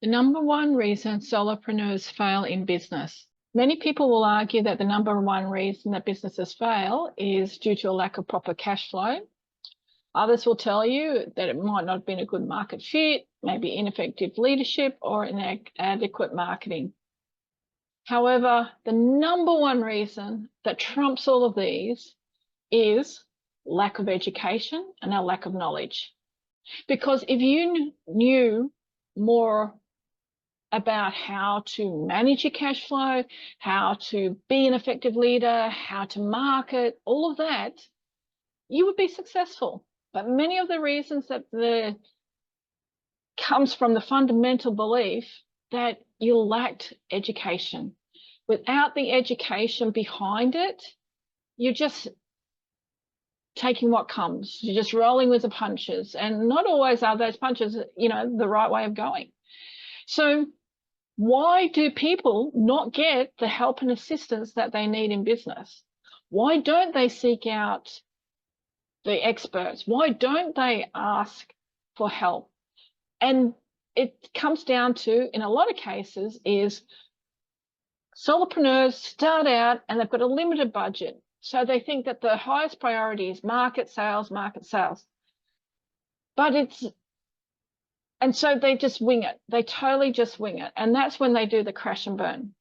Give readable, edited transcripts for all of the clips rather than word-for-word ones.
The number one reason solopreneurs fail in business. Many people will argue that the number one reason that businesses fail is due to a lack of proper cash flow. Others will tell you that it might not have been a good market fit, maybe ineffective leadership or inadequate marketing. However, the number one reason that trumps all of these is lack of education and a lack of knowledge. Because if you knew more about how to manage your cash flow, how to be an effective leader, how to market, all of that, you would be successful. But many of the reasons that comes from the fundamental belief that you lacked education. Without the education behind it, you're just taking what comes. You're just rolling with the punches. And not always are those punches, the right way of going. So why do people not get the help and assistance that they need in business? Why don't they seek out the experts? Why don't they ask for help? And it comes down to, in a lot of cases, is solopreneurs start out and they've got a limited budget. So they think that the highest priority is market sales. And so they just wing it. They totally just wing it. And that's when they do the crash and burn.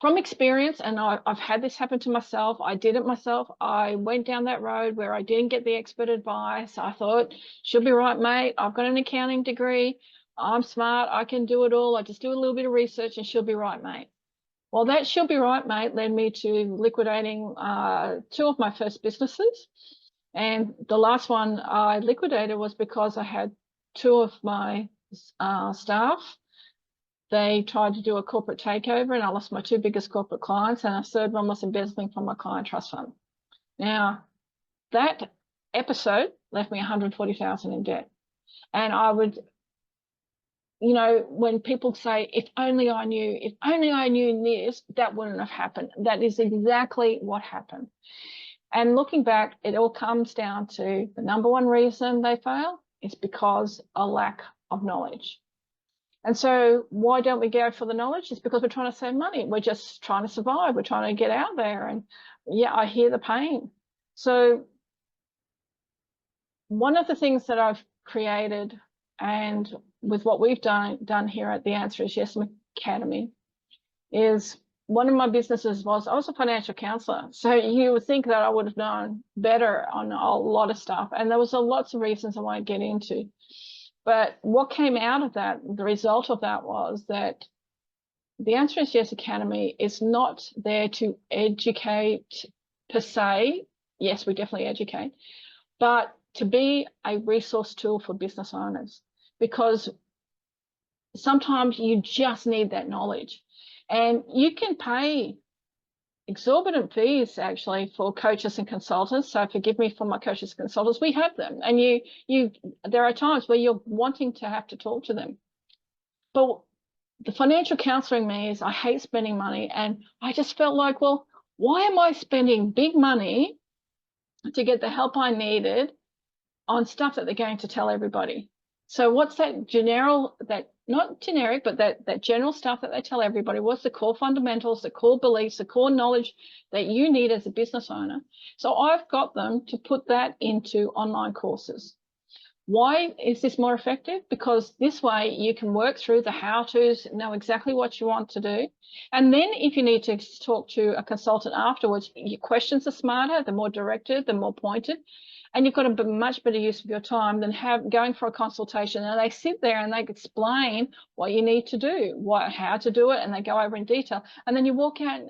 From experience, and I've had this happen to myself, I did it myself. I went down that road where I didn't get the expert advice. I thought, she'll be right, mate. I've got an accounting degree. I'm smart. I can do it all. I just do a little bit of research and she'll be right, mate. Well, that she'll be right, mate, led me to liquidating two of my first businesses. And the last one I liquidated was because I had two of my staff. They tried to do a corporate takeover and I lost my two biggest corporate clients, and a third one was embezzling from my client trust fund. Now, that episode left me $140,000 in debt. And I would, when people say, if only I knew this, that wouldn't have happened. That is exactly what happened. And looking back, it all comes down to the number one reason they fail is because a lack of knowledge. And so why don't we go for the knowledge? It's because we're trying to save money. We're just trying to survive. We're trying to get out there. And yeah, I hear the pain. So one of the things that I've created, and with what we've done here at the Answer is Yes Academy, is one of my businesses was I was a financial counselor. So you would think that I would have known better on a lot of stuff. And there was lots of reasons I won't get into. But what came out of that, the result of that was that the Answer is Yes Academy is not there to educate per se. Yes, we definitely educate, but to be a resource tool for business owners, because sometimes you just need that knowledge. And you can pay exorbitant fees actually for coaches and consultants. So forgive me for my coaches and consultants, we have them. And there are times where you're wanting to have to talk to them. But the financial counseling me is I hate spending money. And I just felt like, well, why am I spending big money to get the help I needed on stuff that they're going to tell everybody? So what's that not generic, but that general stuff that they tell everybody? What's the core fundamentals, the core beliefs, the core knowledge that you need as a business owner? So I've got them to put that into online courses. Why is this more effective? Because this way you can work through the how-tos, know exactly what you want to do. And then if you need to talk to a consultant afterwards, your questions are smarter, they're more directed, they're more pointed. And you've got a much better use of your time than going for a consultation. And they sit there and they explain what you need to do, how to do it, and they go over in detail. And then you walk out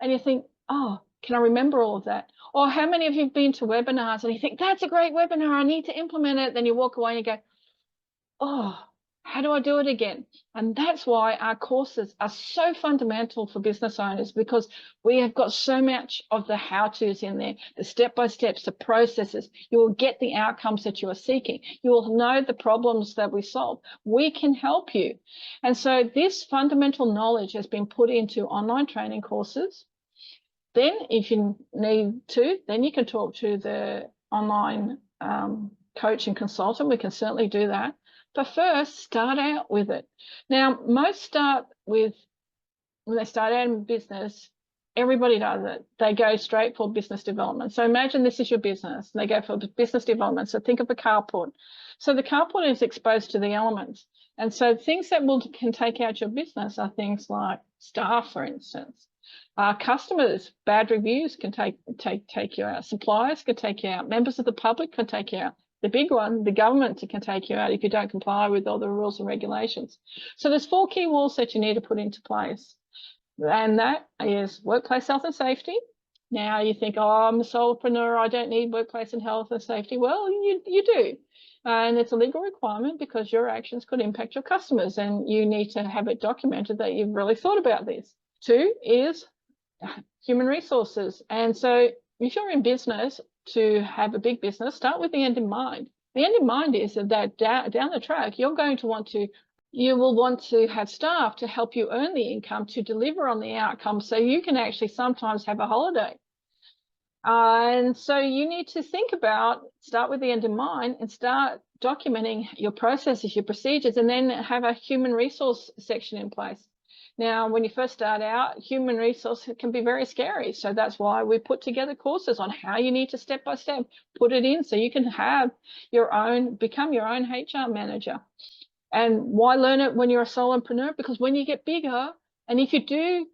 and you think, oh, can I remember all of that? Or how many of you have been to webinars and you think, that's a great webinar, I need to implement it. Then you walk away and you go, oh, how do I do it again? And that's why our courses are so fundamental for business owners, because we have got so much of the how-tos in there, the step-by-steps, the processes. You will get the outcomes that you are seeking. You will know the problems that we solve. We can help you. And so this fundamental knowledge has been put into online training courses. Then if you need to, then you can talk to the online coach and consultant. We can certainly do that. But first, start out with it. Now, most start with, when they start out in business, everybody does it. They go straight for business development. So imagine this is your business. They go for business development. So think of a carport. So the carport is exposed to the elements. And so things that can take out your business are things like staff, for instance. Customers, bad reviews can take you out. Suppliers can take you out. Members of the public can take you out. The big one, the government can take you out if you don't comply with all the rules and regulations. So there's 4 key rules that you need to put into place. And that is workplace health and safety. Now you think, oh, I'm a solopreneur, I don't need workplace and health and safety. Well, you do. And it's a legal requirement because your actions could impact your customers, and you need to have it documented that you've really thought about this. 2 is human resources. And so if you're in business, to have a big business, start with the end in mind. The end in mind is that down the track, you will want to have staff to help you earn the income to deliver on the outcome, so you can actually sometimes have a holiday. And so you need to think about, start with the end in mind and start documenting your processes, your procedures, and then have a human resource section in place. Now, when you first start out, human resource can be very scary. So that's why we put together courses on how you need to step by step put it in so you can have become your own HR manager. And why learn it when you're a solopreneur? Because when you get bigger, and if you do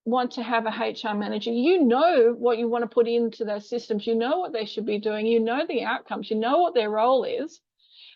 want to have a HR manager, you know what you want to put into those systems, you know what they should be doing, you know the outcomes, you know what their role is.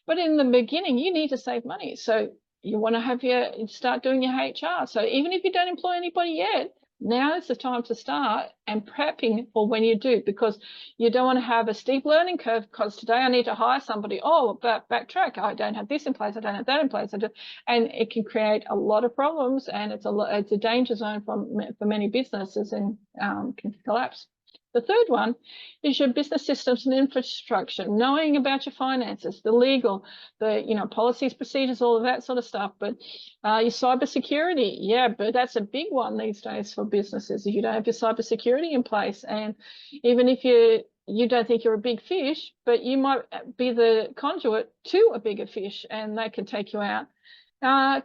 But in the beginning, you need to save money. So you want to start doing your HR. So even if you don't employ anybody yet, now is the time to start and prepping for when you do, because you don't want to have a steep learning curve because today I need to hire somebody. Oh, but backtrack. I don't have this in place. I don't have that in place. And it can create a lot of problems, and it's a danger zone for many businesses, and can collapse. The third one is your business systems and infrastructure, knowing about your finances, the legal, the policies, procedures, all of that sort of stuff. But your cybersecurity, yeah, but that's a big one these days for businesses. If you don't have your cybersecurity in place, and even if you don't think you're a big fish, but you might be the conduit to a bigger fish, and they can take you out.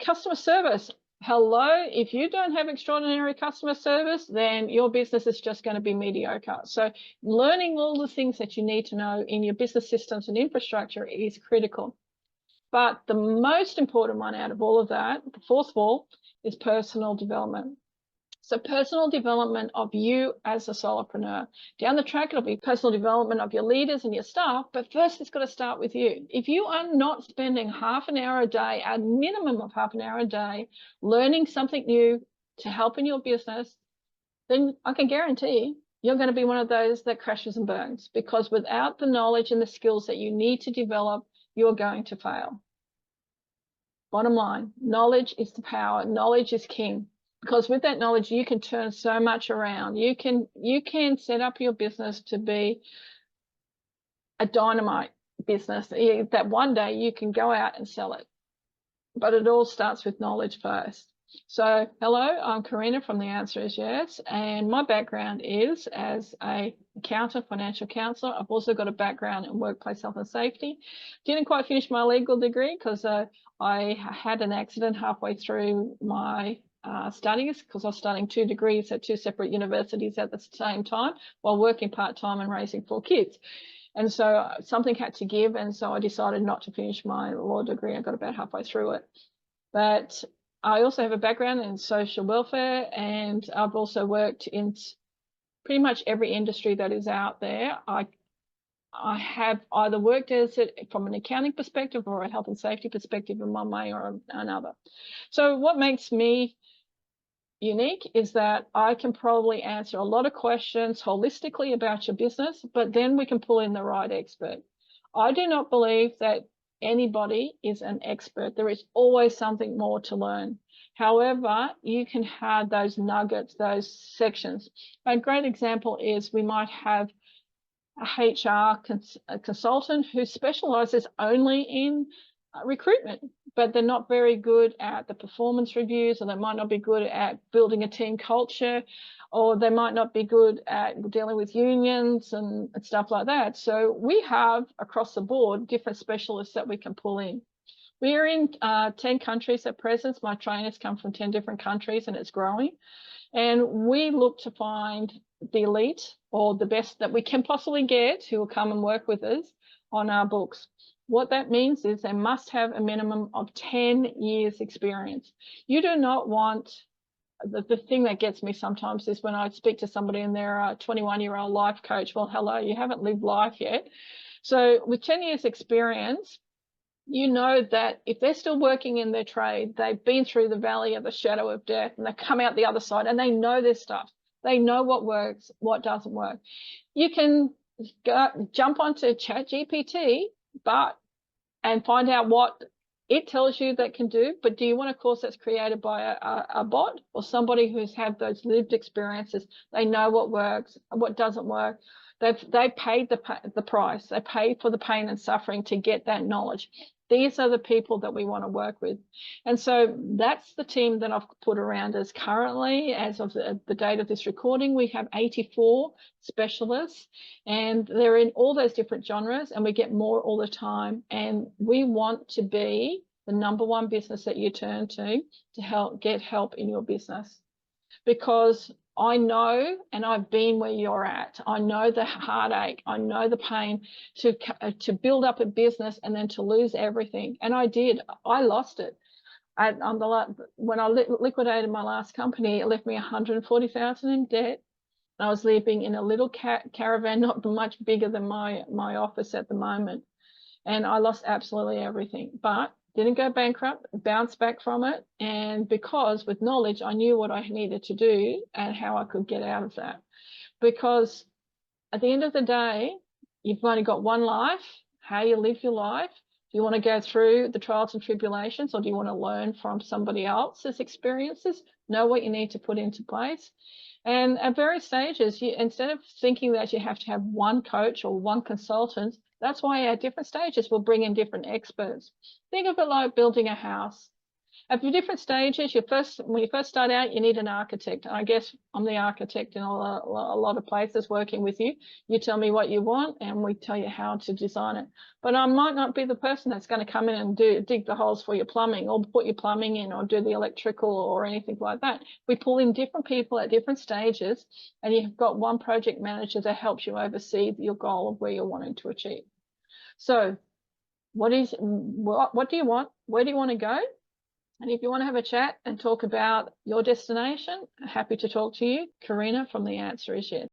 Customer service. Hello, if you don't have extraordinary customer service, then your business is just going to be mediocre. So learning all the things that you need to know in your business systems and infrastructure is critical. But the most important one out of all of that, the fourth of all, is personal development. So personal development of you as a solopreneur. Down the track, it'll be personal development of your leaders and your staff, but first it's got to start with you. If you are not spending half an hour a day, a minimum of half an hour a day, learning something new to help in your business, then I can guarantee you're going to be one of those that crashes and burns, because without the knowledge and the skills that you need to develop, you're going to fail. Bottom line, knowledge is the power. Knowledge is king. Because with that knowledge, you can turn so much around. You can set up your business to be a dynamite business that one day you can go out and sell it. But it all starts with knowledge first. So hello, I'm Karina from The Answer Is Yes, and my background is as an accountant, financial counsellor. I've also got a background in workplace health and safety. Didn't quite finish my legal degree because I had an accident halfway through my studies, because I was studying 2 degrees at 2 separate universities at the same time while working part-time and raising 4 kids. And so something had to give, and so I decided not to finish my law degree. I got about halfway through it. But I also have a background in social welfare, and I've also worked in pretty much every industry that is out there. I have either worked as it from an accounting perspective or a health and safety perspective in one way or another. So what makes me unique is that I can probably answer a lot of questions holistically about your business, but then we can pull in the right expert. I do not believe that anybody is an expert. There is always something more to learn. However, you can have those nuggets, those sections. A great example is we might have a HR consultant who specializes only in recruitment, but they're not very good at the performance reviews, or they might not be good at building a team culture, or they might not be good at dealing with unions and stuff like that. So we have across the board different specialists that we can pull in. We're in 10 countries at present. My trainers come from 10 different countries and it's growing. And we look to find the elite or the best that we can possibly get who will come and work with us on our books. What that means is they must have a minimum of 10 years experience. You do not want, the thing that gets me sometimes is when I speak to somebody and they're a 21-year-old life coach. Well, hello, you haven't lived life yet. So with 10 years experience, you know that if they're still working in their trade, they've been through the valley of the shadow of death and they come out the other side and they know their stuff. They know what works, what doesn't work. You can jump onto ChatGPT, and find out what it tells you that can do, but do you want a course that's created by a bot or somebody who's had those lived experiences? They know what works, what doesn't work. They've paid the price. They paid for the pain and suffering to get that knowledge. These are the people that we want to work with. And so that's the team that I've put around us currently. As of the date of this recording, we have 84 specialists and they're in all those different genres and we get more all the time. And we want to be the #1 business that you turn to get help in your business. Because I know, and I've been where you're at, I know the heartache, I know the pain to build up a business and then to lose everything. And I did. I lost it. When I liquidated my last company, it left me $140,000 in debt. I was living in a little caravan, not much bigger than my office at the moment. And I lost absolutely everything. But didn't go bankrupt, bounced back from it. And because with knowledge, I knew what I needed to do and how I could get out of that. Because at the end of the day, you've only got one life. How you live your life. Do you want to go through the trials and tribulations, or do you want to learn from somebody else's experiences? Know what you need to put into place. And at various stages, instead of thinking that you have to have one coach or one consultant, that's why at different stages we'll bring in different experts. Think of it like building a house. At the different stages, when you first start out, you need an architect. I guess I'm the architect in a lot of places working with you. You tell me what you want and we tell you how to design it. But I might not be the person that's going to come in and dig the holes for your plumbing or put your plumbing in or do the electrical or anything like that. We pull in different people at different stages and you've got one project manager that helps you oversee your goal of where you're wanting to achieve. So what do you want? Where do you want to go? And if you want to have a chat and talk about your destination, happy to talk to you. Karina from The Answer Is Yes.